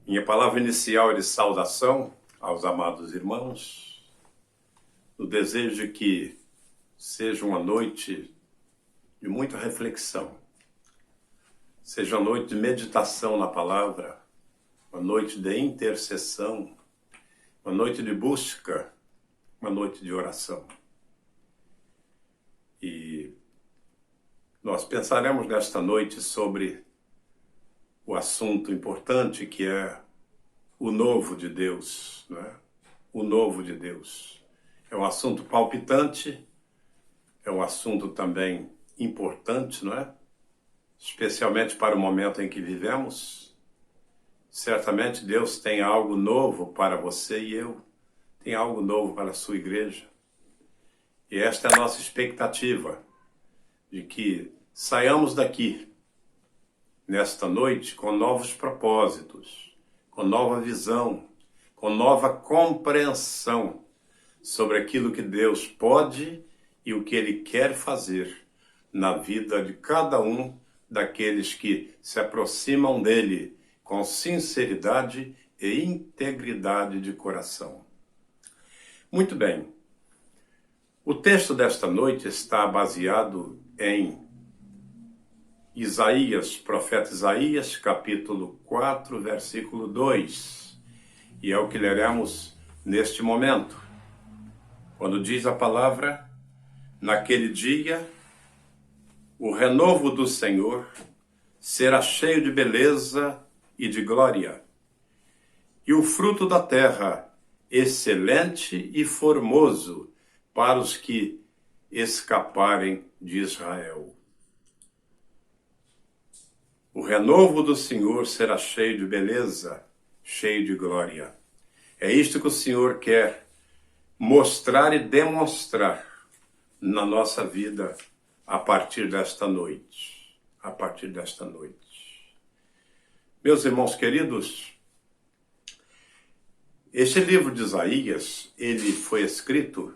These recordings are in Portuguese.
Minha palavra inicial é de saudação aos amados irmãos, no desejo de que seja uma noite de muita reflexão, seja uma noite de meditação na palavra, uma noite de intercessão, uma noite de busca, uma noite de oração. E nós pensaremos nesta noite sobre o assunto importante que é o novo de Deus, né? O novo de Deus. É um assunto palpitante, é um assunto também importante, não é? Especialmente para o momento em que vivemos. Certamente Deus tem algo novo para você e eu, tem algo novo para a sua igreja. E esta é a nossa expectativa, de que saiamos daqui nesta noite com novos propósitos, com nova visão, com nova compreensão sobre aquilo que Deus pode e o que Ele quer fazer na vida de cada um daqueles que se aproximam dEle com sinceridade e integridade de coração. Muito bem, o texto desta noite está baseado em Isaías, profeta Isaías, capítulo 4, versículo 2. E é o que leremos neste momento. Quando diz a palavra: naquele dia, o renovo do Senhor será cheio de beleza e de glória, e o fruto da terra excelente e formoso para os que escaparem de Israel. O renovo do Senhor será cheio de beleza, cheio de glória. É isto que o Senhor quer mostrar e demonstrar na nossa vida a partir desta noite. A partir desta noite. Meus irmãos queridos, este livro de Isaías, ele foi escrito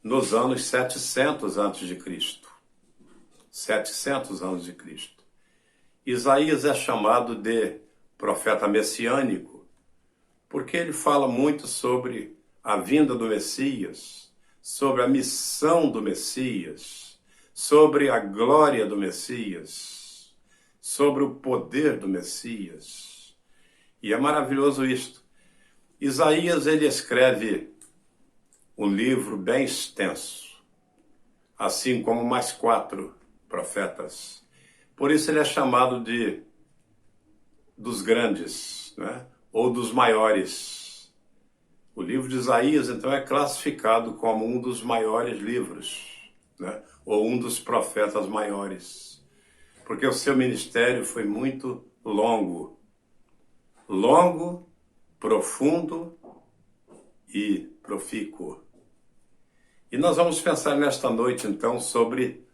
nos anos 700 a.C. 700 anos de Cristo. Isaías é chamado de profeta messiânico, porque ele fala muito sobre a vinda do Messias, sobre a missão do Messias, sobre a glória do Messias, sobre o poder do Messias. E é maravilhoso isto. Isaías, ele escreve um livro bem extenso, assim como mais 4 profetas. Por isso ele é chamado dos grandes, né? Ou dos maiores. O livro de Isaías, então, é classificado como um dos maiores livros, né? Ou um dos profetas maiores. Porque o seu ministério foi muito longo. Longo, profundo e profícuo. E nós vamos pensar nesta noite, então, sobre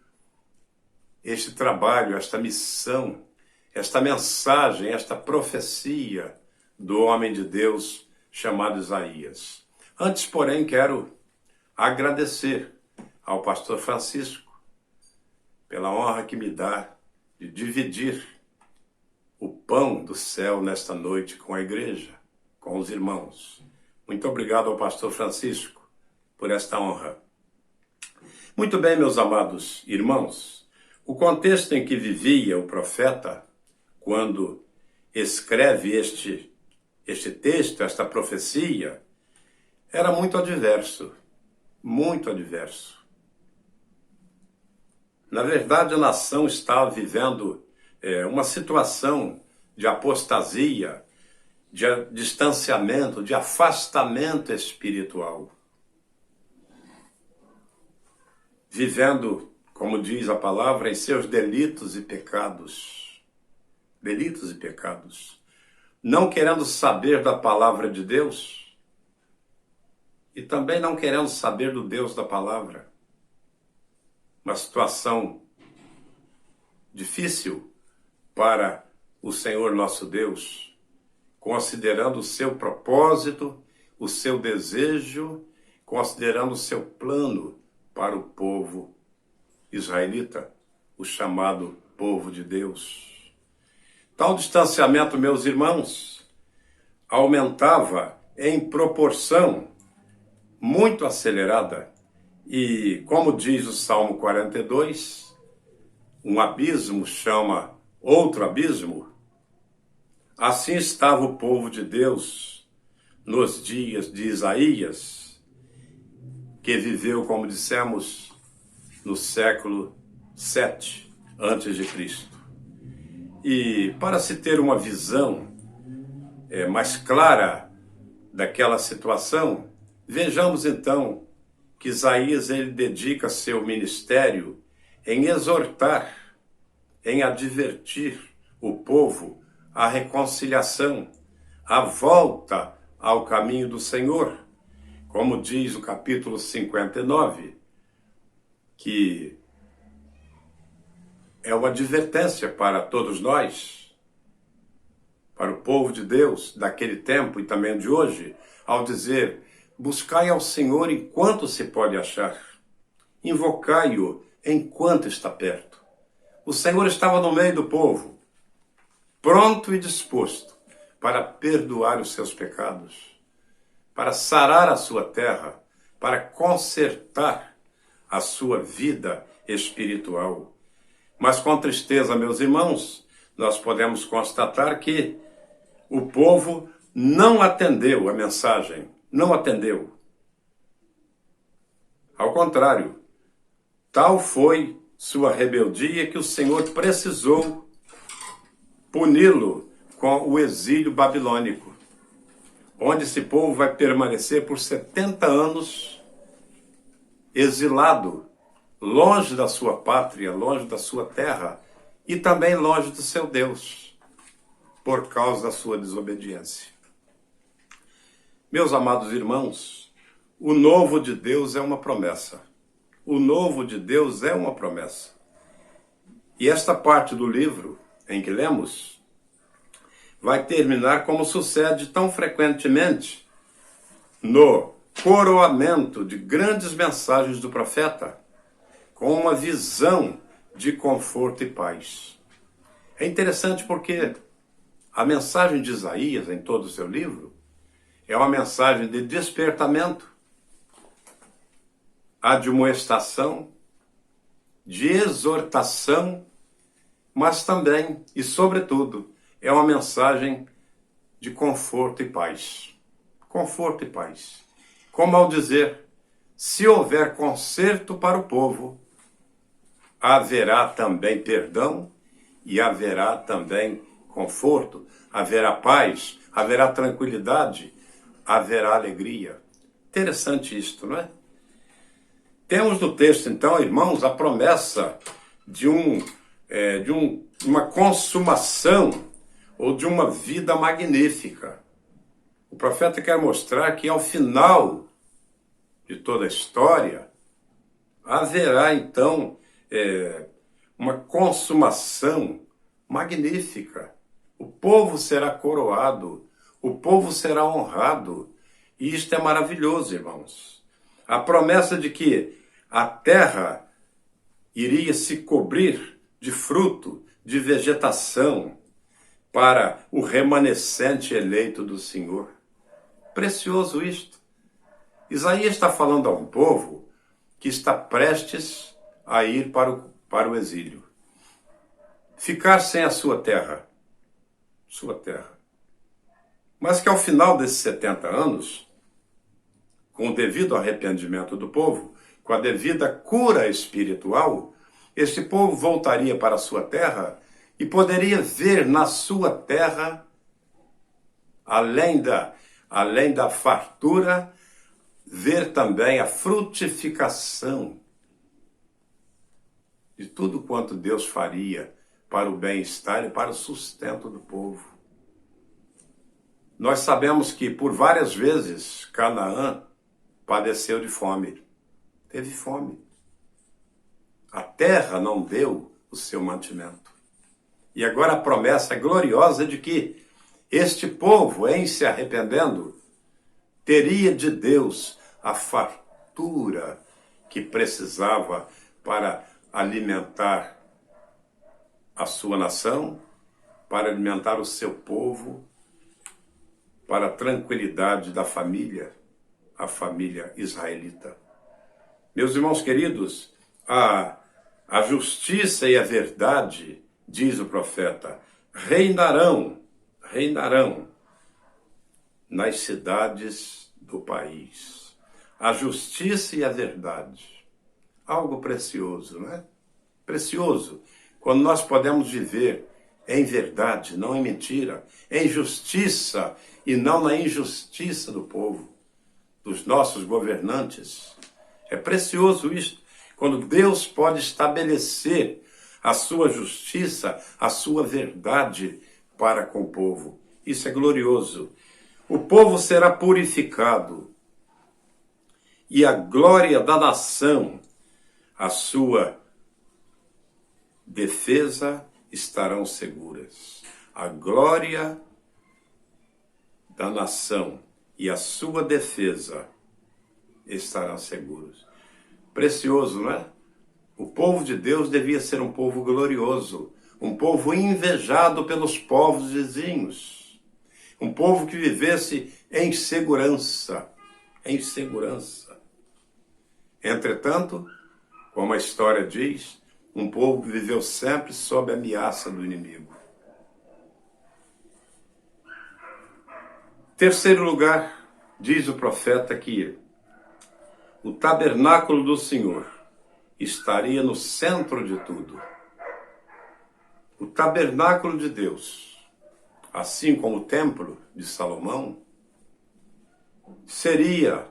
este trabalho, esta missão, esta mensagem, esta profecia do homem de Deus chamado Isaías. Antes, porém, quero agradecer ao pastor Francisco pela honra que me dá de dividir o pão do céu nesta noite com a igreja, com os irmãos. Muito obrigado ao pastor Francisco por esta honra. Muito bem, meus amados irmãos, o contexto em que vivia o profeta, quando escreve este texto, esta profecia, era muito adverso, muito adverso. Na verdade, a nação estava vivendo uma situação de apostasia, de distanciamento, de afastamento espiritual. Vivendo, como diz a palavra, em seus delitos e pecados. Delitos e pecados. Não querendo saber da palavra de Deus e também não querendo saber do Deus da palavra. Uma situação difícil para o Senhor nosso Deus, considerando o seu propósito, o seu desejo, considerando o seu plano para o povo israelita, o chamado povo de Deus. Tal distanciamento, meus irmãos, aumentava em proporção muito acelerada. E, como diz o Salmo 42, um abismo chama outro abismo. Assim estava o povo de Deus nos dias de Isaías, que viveu, como dissemos, no século 7 antes de Cristo. E para se ter uma visão mais clara daquela situação, vejamos então que Isaías ele dedica seu ministério em exortar, em advertir o povo à reconciliação, à volta ao caminho do Senhor. Como diz o capítulo 59, que é uma advertência para todos nós, para o povo de Deus daquele tempo e também de hoje, ao dizer: buscai ao Senhor enquanto se pode achar, invocai-o enquanto está perto. O Senhor estava no meio do povo, pronto e disposto para perdoar os seus pecados, para sarar a sua terra, para consertar a sua vida espiritual. Mas com tristeza, meus irmãos, nós podemos constatar que o povo não atendeu a mensagem, não atendeu. Ao contrário, tal foi sua rebeldia que o Senhor precisou puni-lo com o exílio babilônico, onde esse povo vai permanecer por 70 anos exilado, longe da sua pátria, longe da sua terra e também longe do seu Deus, por causa da sua desobediência. Meus amados irmãos, o novo de Deus é uma promessa. O novo de Deus é uma promessa. E esta parte do livro em que lemos vai terminar como sucede tão frequentemente no coroamento de grandes mensagens do profeta, com uma visão de conforto e paz. É interessante porque a mensagem de Isaías, em todo o seu livro, é uma mensagem de despertamento, admoestação, de exortação, mas também, e sobretudo, é uma mensagem de conforto e paz. Conforto e paz. Como ao dizer, se houver conserto para o povo, haverá também perdão e haverá também conforto, haverá paz, haverá tranquilidade, haverá alegria. Interessante isto, não é? Temos no texto, então, irmãos, a promessa de uma consumação ou de uma vida magnífica. O profeta quer mostrar que ao final de toda a história haverá, então, uma consumação magnífica. O povo será coroado, o povo será honrado. E isto é maravilhoso, irmãos. A promessa de que a terra iria se cobrir de fruto, de vegetação, para o remanescente eleito do Senhor. Precioso isto. Isaías está falando a um povo que está prestes a ir para o exílio. Ficar sem a sua terra. Sua terra. Mas que ao final desses 70 anos, com o devido arrependimento do povo, com a devida cura espiritual, esse povo voltaria para a sua terra e poderia ver na sua terra, além da fartura, ver também a frutificação de tudo quanto Deus faria para o bem-estar e para o sustento do povo. Nós sabemos que por várias vezes Canaã padeceu de fome. Teve fome. A terra não deu o seu mantimento. E agora a promessa gloriosa de que este povo, em se arrependendo, teria de Deus a fartura que precisava para alimentar a sua nação, para alimentar o seu povo, para a tranquilidade da família, a família israelita. Meus irmãos queridos, a justiça e a verdade, diz o profeta, reinarão nas cidades do país. A justiça e a verdade. Algo precioso, não é? Precioso. Quando nós podemos viver em verdade, não em mentira, em justiça e não na injustiça do povo, dos nossos governantes. É precioso isso, quando Deus pode estabelecer a sua justiça, a sua verdade para com o povo. Isso é glorioso. O povo será purificado e a glória da nação, a sua defesa estarão seguras. A glória da nação e a sua defesa estarão seguros. Precioso, não é? O povo de Deus devia ser um povo glorioso, um povo invejado pelos povos vizinhos, um povo que vivesse em segurança, em segurança. Entretanto, como a história diz, um povo que viveu sempre sob a ameaça do inimigo. Terceiro lugar, diz o profeta que o tabernáculo do Senhor estaria no centro de tudo. O tabernáculo de Deus, assim como o templo de Salomão, seria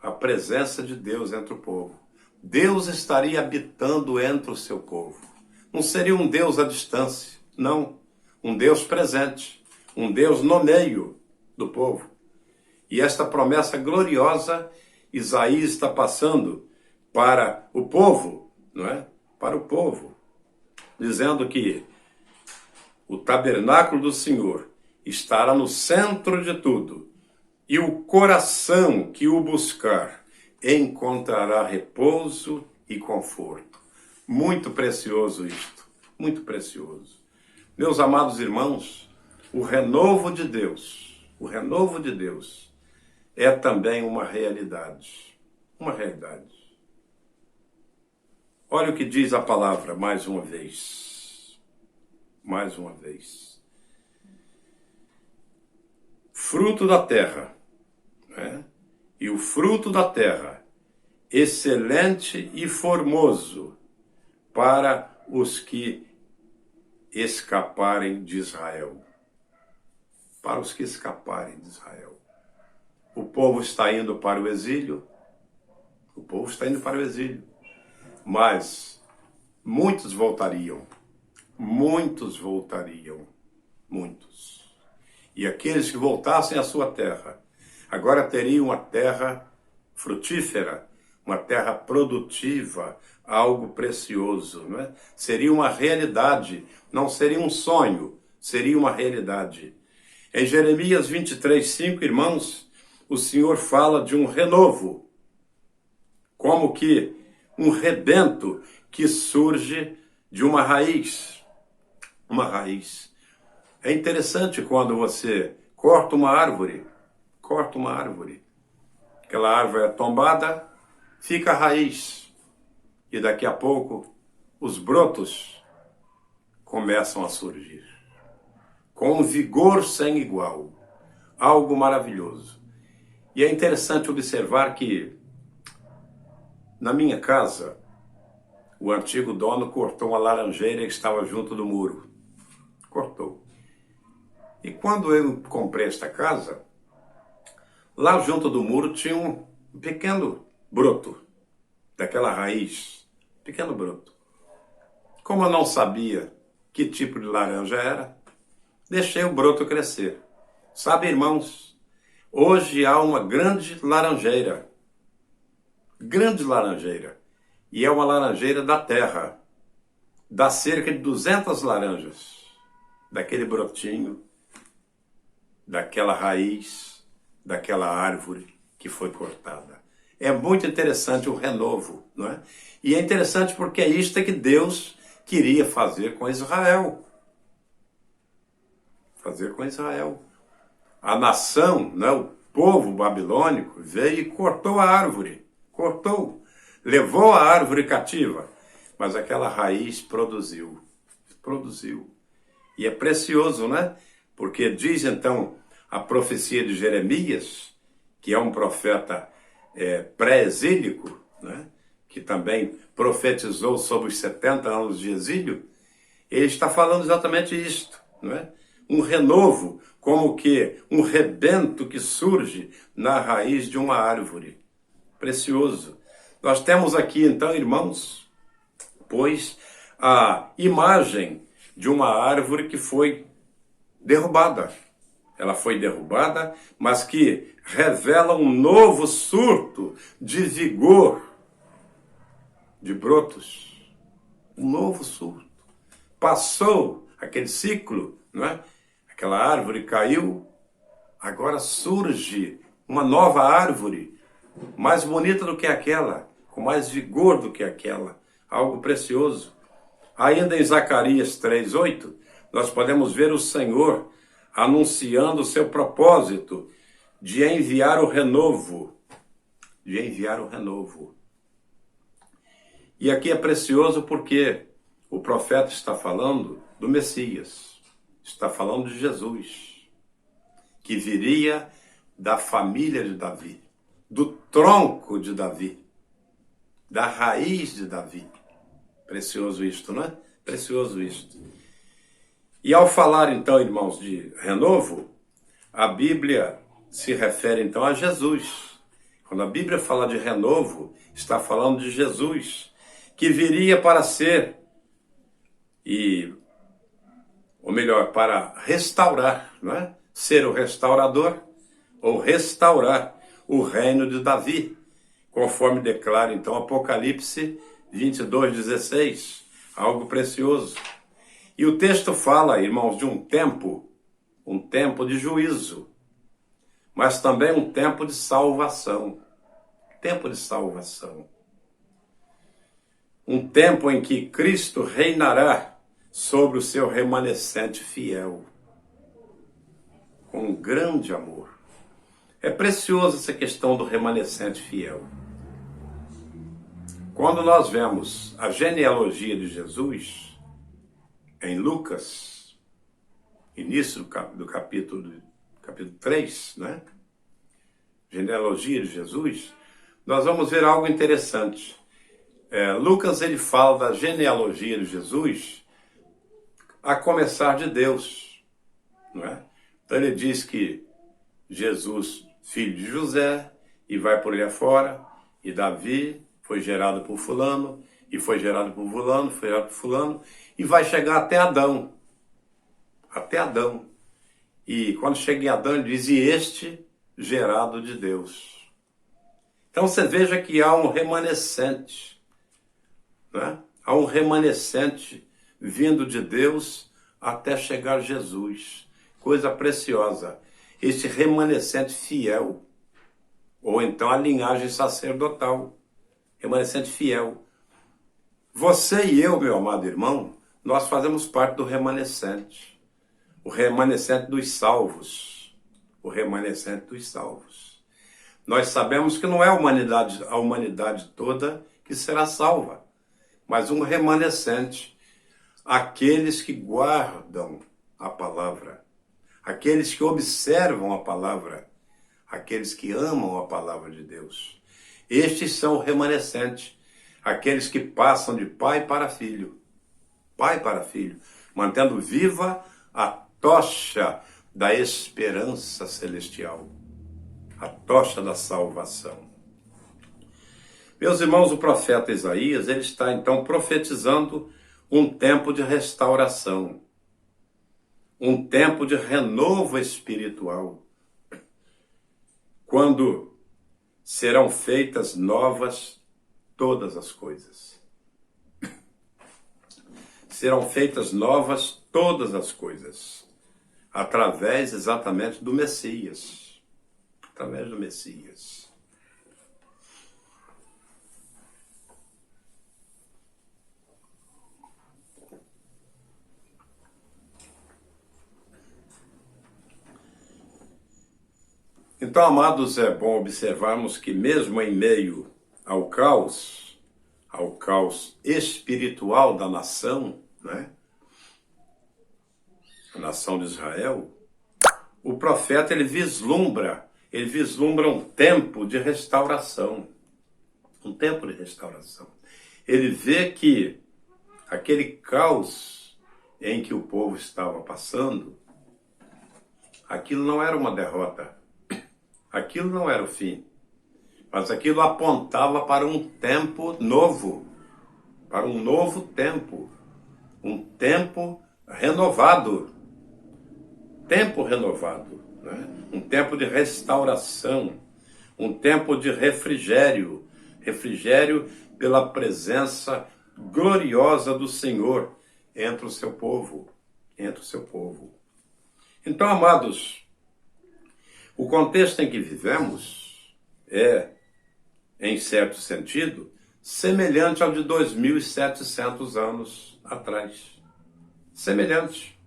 a presença de Deus entre o povo. Deus estaria habitando entre o seu povo. Não seria um Deus à distância, não. Um Deus presente, um Deus no meio do povo. E esta promessa gloriosa, Isaías está passando para o povo, não é? Para o povo, dizendo que o tabernáculo do Senhor estará no centro de tudo, e o coração que o buscar encontrará repouso e conforto. Muito precioso isto, muito precioso. Meus amados irmãos, o renovo de Deus é também uma realidade. Uma realidade. Olha o que diz a palavra mais uma vez. Mais uma vez. Fruto da terra, né? E o fruto da terra, excelente e formoso para os que escaparem de Israel. Para os que escaparem de Israel. O povo está indo para o exílio. O povo está indo para o exílio. Mas muitos voltariam. Muitos voltariam. Muitos. E aqueles que voltassem à sua terra, agora teriam uma terra frutífera, uma terra produtiva, algo precioso, não é? Seria uma realidade, não seria um sonho, seria uma realidade. Em Jeremias 23:5, irmãos, o Senhor fala de um renovo, como que um rebento que surge de uma raiz. Uma raiz. É interessante quando você corta uma árvore, aquela árvore é tombada, fica a raiz, e daqui a pouco os brotos começam a surgir, com um vigor sem igual, algo maravilhoso. E é interessante observar que na minha casa, o antigo dono cortou uma laranjeira que estava junto do muro, cortou. E quando eu comprei esta casa, lá junto do muro tinha um pequeno broto, daquela raiz, pequeno broto. Como eu não sabia que tipo de laranja era, deixei o broto crescer. Sabe, irmãos, hoje há uma grande laranjeira, e é uma laranjeira da terra, dá cerca de 200 laranjas, daquele brotinho, daquela raiz, daquela árvore que foi cortada. É muito interessante o renovo, não é? E é interessante porque é isto que Deus queria fazer com Israel. Fazer com Israel. a nação, né, o povo babilônico, veio e cortou a árvore. Cortou. Levou a árvore cativa. Mas aquela raiz produziu. Produziu. E é precioso, né? Porque diz então a profecia de Jeremias, que é um profeta pré-exílico, né? Que também profetizou sobre os 70 anos de exílio, ele está falando exatamente isto, não é? Um renovo, como que um rebento que surge na raiz de uma árvore. Precioso. Nós temos aqui então, irmãos, pois a imagem de uma árvore que foi derrubada. Ela foi derrubada, mas que revela um novo surto de vigor, de brotos. Um novo surto. Passou aquele ciclo, não é? Aquela árvore caiu, agora surge uma nova árvore, mais bonita do que aquela, com mais vigor do que aquela, algo precioso. Ainda em Zacarias 3:8, nós podemos ver o Senhor anunciando o seu propósito de enviar o renovo, de enviar o renovo. E aqui é precioso porque o profeta está falando do Messias, está falando de Jesus, que viria da família de Davi, do tronco de Davi, da raiz de Davi. Precioso isto, não é? Precioso isto. E ao falar então, irmãos, de renovo, a Bíblia se refere então a Jesus. Quando a Bíblia fala de renovo, está falando de Jesus, que viria para ser, ou melhor, para restaurar, não é? Ser o restaurador, ou restaurar o reino de Davi, conforme declara então Apocalipse 22:16, algo precioso. E o texto fala, irmãos, de um tempo de juízo, mas também um tempo de salvação. Tempo de salvação. Um tempo em que Cristo reinará sobre o seu remanescente fiel, com um grande amor. É precioso essa questão do remanescente fiel. Quando nós vemos a genealogia de Jesus, em Lucas, início do capítulo 3, né? Genealogia de Jesus, nós vamos ver algo interessante. Lucas, ele fala da genealogia de Jesus a começar de Deus, não é? Então ele diz que Jesus, filho de José, e vai por aí afora, e Davi foi gerado por fulano, e foi gerado por fulano, foi gerado por fulano, e vai chegar até Adão. Até Adão. E quando chega em Adão, ele diz, e este gerado de Deus. Então você veja que há um remanescente, né? Há um remanescente vindo de Deus até chegar Jesus. Coisa preciosa. Esse remanescente fiel, ou então a linhagem sacerdotal. Remanescente fiel. Você e eu, meu amado irmão, nós fazemos parte do remanescente. O remanescente dos salvos. O remanescente dos salvos. Nós sabemos que não é a humanidade toda que será salva, mas um remanescente. Aqueles que guardam a palavra, aqueles que observam a palavra, aqueles que amam a palavra de Deus. Estes são o remanescente, aqueles que passam de pai para filho, mantendo viva a tocha da esperança celestial, a tocha da salvação. Meus irmãos, o profeta Isaías, ele está então profetizando um tempo de restauração, um tempo de renovo espiritual, quando serão feitas novas todas as coisas. Serão feitas novas todas as coisas, através exatamente do Messias. Através do Messias. Então, amados, é bom observarmos que mesmo em meio ao caos espiritual da nação, né? A nação de Israel, o profeta ele vislumbra um tempo de restauração, um tempo de restauração. Ele vê que aquele caos em que o povo estava passando, aquilo não era uma derrota, aquilo não era o fim, mas aquilo apontava para um tempo novo, para um novo tempo, um tempo renovado, né? Um tempo de restauração, um tempo de refrigério pela presença gloriosa do Senhor entre o seu povo, Então, amados, o contexto em que vivemos é, em certo sentido, semelhante ao de 2.700 anos atrás. Semelhante.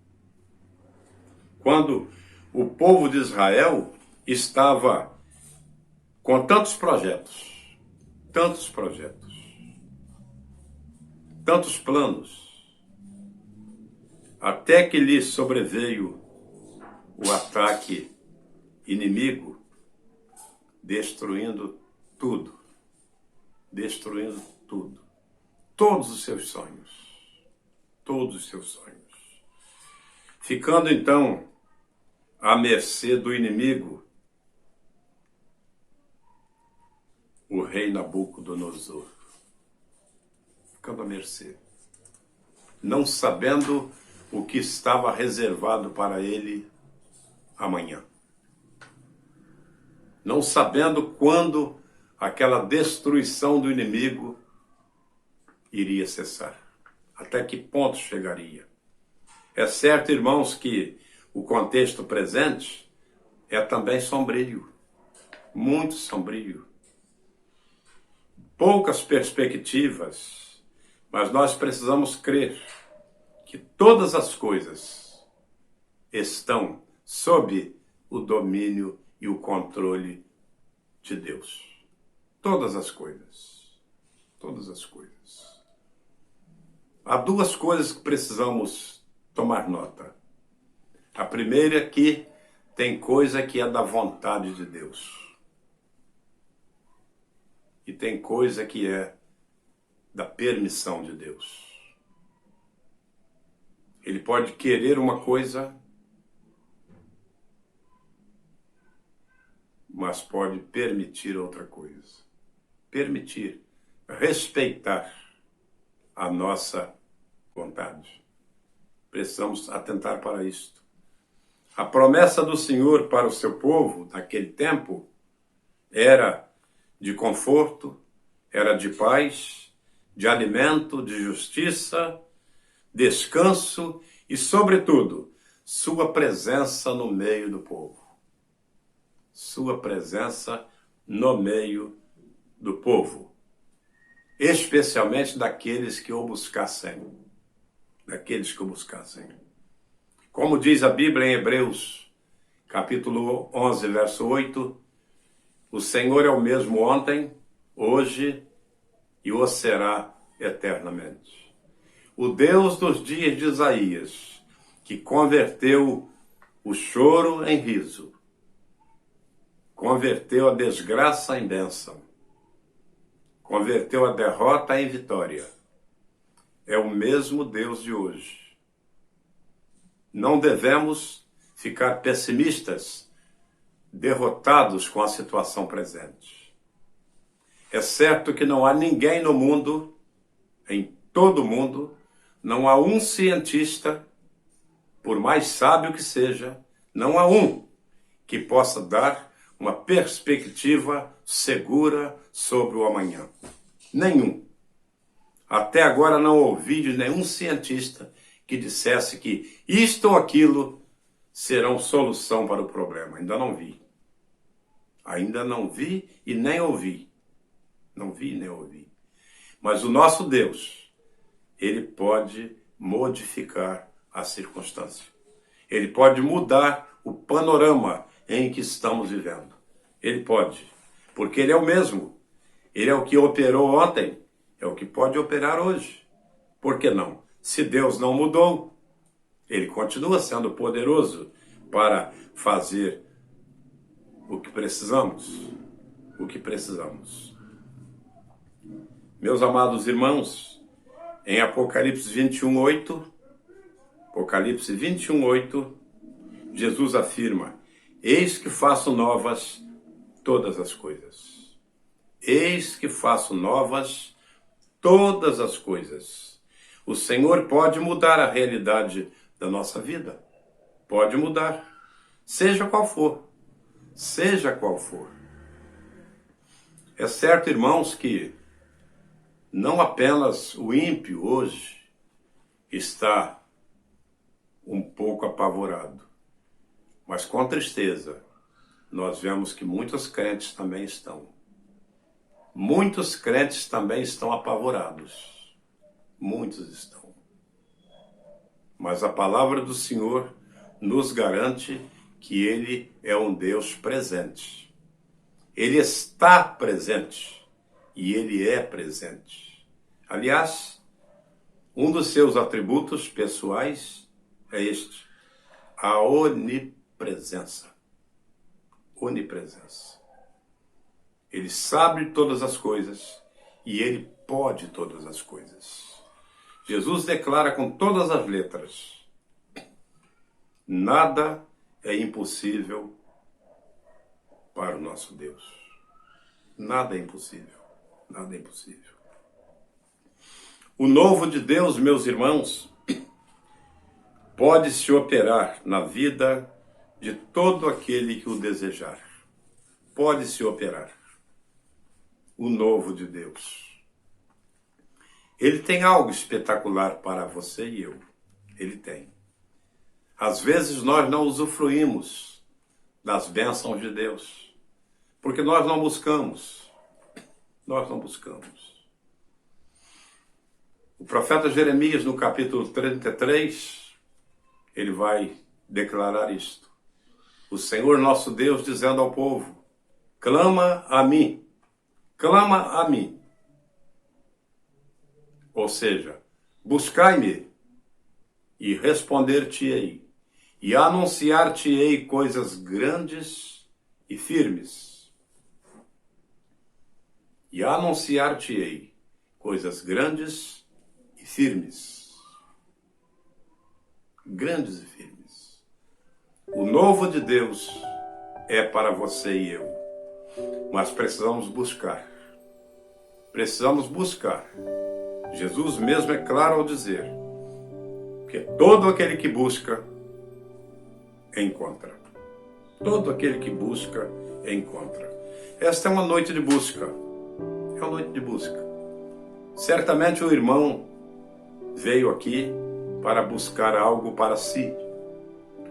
Quando o povo de Israel estava com tantos projetos, tantos planos, até que lhe sobreveio o ataque inimigo, destruindo tudo, todos os seus sonhos, ficando então à mercê do inimigo, o rei Nabucodonosor, ficando à mercê, não sabendo o que estava reservado para ele amanhã, não sabendo quando aquela destruição do inimigo iria cessar, até que ponto chegaria. É certo, irmãos, que o contexto presente é também sombrio, muito sombrio. Poucas perspectivas, mas nós precisamos crer que todas as coisas estão sob o domínio e o controle de Deus. Todas as coisas. Há duas coisas que precisamos tomar nota. A primeira é que tem coisa que é da vontade de Deus. E tem coisa que é da permissão de Deus. Ele pode querer uma coisa, mas pode permitir outra coisa. Permitir, respeitar a nossa vontade. Precisamos atentar para isto. A promessa do Senhor para o seu povo, naquele tempo, era de conforto, era de paz, de alimento, de justiça, descanso e, sobretudo, sua presença no meio do povo. Sua presença no meio do povo. Especialmente daqueles que o buscassem. Como diz a Bíblia em Hebreus, capítulo 11, verso 8, o Senhor é o mesmo ontem, hoje e o será eternamente. O Deus dos dias de Isaías, que converteu o choro em riso, converteu a desgraça em bênção, converteu a derrota em vitória, é o mesmo Deus de hoje. Não devemos ficar pessimistas, derrotados com a situação presente. É certo que não há ninguém no mundo, em todo o mundo, não há um cientista, por mais sábio que seja, não há um que possa dar uma perspectiva segura sobre o amanhã. Nenhum. Até agora não ouvi de nenhum cientista que dissesse que isto ou aquilo serão solução para o problema. Ainda não vi. Ainda não vi e nem ouvi. Não vi e nem ouvi. Mas o nosso Deus, Ele pode modificar a circunstância. Ele pode mudar o panorama em que estamos vivendo. Ele pode, porque Ele é o mesmo. Ele é o que operou ontem, é o que pode operar hoje. Por que não? Se Deus não mudou, Ele continua sendo poderoso para fazer o que precisamos. O que precisamos. Meus amados irmãos, em Apocalipse 21:8, Apocalipse 21:8, Jesus afirma: eis que faço novas todas as coisas. Eis que faço novas todas as coisas. O Senhor pode mudar a realidade da nossa vida. Pode mudar. Seja qual for. Seja qual for. É certo, irmãos, que não apenas o ímpio hoje está um pouco apavorado, mas com tristeza nós vemos que muitos crentes também estão. Muitos crentes também estão apavorados. Muitos estão. Mas a palavra do Senhor nos garante que Ele é um Deus presente. Ele está presente e Ele é presente. Aliás, um dos seus atributos pessoais é este: a onipresença. Onipresença. Ele sabe todas as coisas e Ele pode todas as coisas. Jesus declara com todas as letras: nada é impossível para o nosso Deus. Nada é impossível. Nada é impossível. O novo de Deus, meus irmãos, pode se operar na vida de todo aquele que o desejar. Pode se operar. O novo de Deus. Ele tem algo espetacular para você e eu. Ele tem. Às vezes nós não usufruímos das bênçãos de Deus, porque nós não buscamos. Nós não buscamos. O profeta Jeremias, no capítulo 33, ele vai declarar isto. O Senhor nosso Deus dizendo ao povo: clama a mim. Clama a mim. Ou seja, buscai-me e responder-te-ei, e anunciar-te-ei coisas grandes e firmes. E anunciar-te-ei coisas grandes e firmes. Grandes e firmes. O novo de Deus é para você e eu, mas precisamos buscar. Precisamos buscar. Jesus mesmo é claro ao dizer que todo aquele que busca, encontra. Todo aquele que busca, encontra. Esta é uma noite de busca. É uma noite de busca. Certamente o irmão veio aqui para buscar algo para si.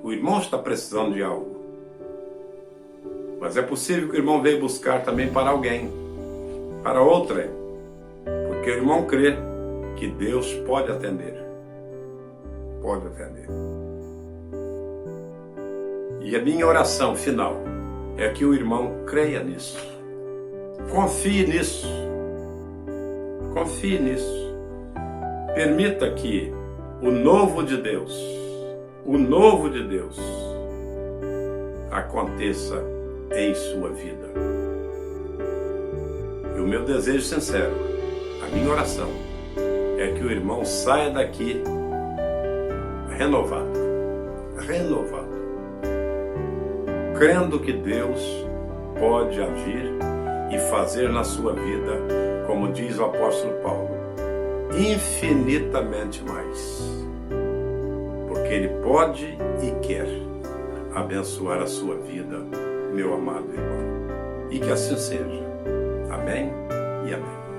O irmão está precisando de algo. Mas é possível que o irmão veio buscar também para alguém, para outra. Porque o irmão crê que Deus pode atender. Pode atender. E a minha oração final é que o irmão creia nisso. Confie nisso. Confie nisso. Permita que o novo de Deus, aconteça em sua vida. E o meu desejo sincero, a minha oração, é que o irmão saia daqui renovado, crendo que Deus pode agir e fazer na sua vida, como diz o apóstolo Paulo, infinitamente mais, porque Ele pode e quer abençoar a sua vida, meu amado irmão, e que assim seja. Amém e amém.